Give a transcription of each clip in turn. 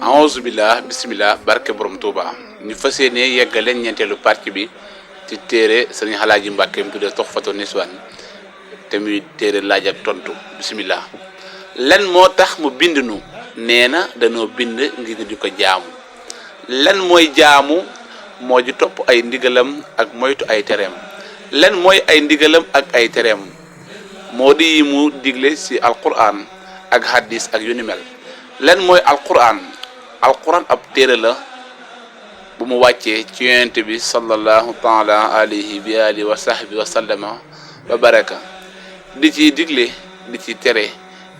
aouzu billah bismillah barke borom Touba ñu fas yéene yeggale ñeenteelu partie bi ci téere sëriñ Alaaji Mbàkke mu tuddee Tuhfatu Niswaan te muy téere laaj ak tontu bismillah. lan moo tax mu bind nu nee na dañoo bind ngir di ko jaamu. lan mooy jaamu moo di topp ay ndigalam ak moytu ay tereem. lan mooy ay ndigalam ak ay tereem moo di mu digle ci alquran ak hadis ak yu ni mel. lan mooy alquran ab téere la bu mu wàccee ci yonent bi sallallahu taala alayhi bi alihi wa sahbi wa sallama wa baraka di ci digle di ci tere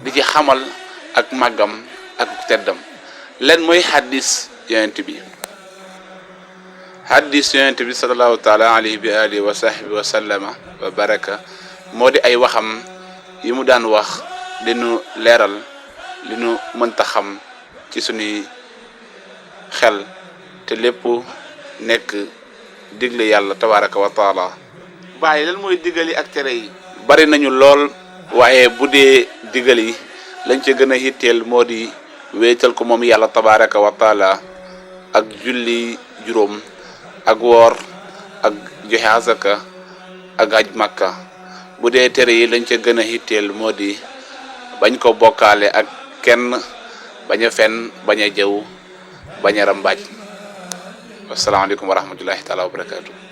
di ci xamal ak màggam ak teddam. lan mooy hadis yonent bi sallallahu taala alayhi bi alihi wa sahbi wa sallama wa baraka moo di ay waxam yi mu daan wax di nu leeral li nu mënta xam ci suñuy xel te lépp nekk digle yàlla tabaraka wa taala. bàyyi lan mooy digal yi ak tere yi bari nañu lool waaye bu dee digal yi lañ ca gën a hitteel moo di wéetal ko moom yàlla tabaraka wa taala ak julli juróom ak woor ak joxe asaka ak aj makka. bu dee tere yi lañ ca gën a hitteel moo di bañ ko bokkaale ak kenn, bañ a fen, bañ a jëw, bañ a rambaaj. Wasalaamaaleykum wa rahmatullahi taala wa barakaatu.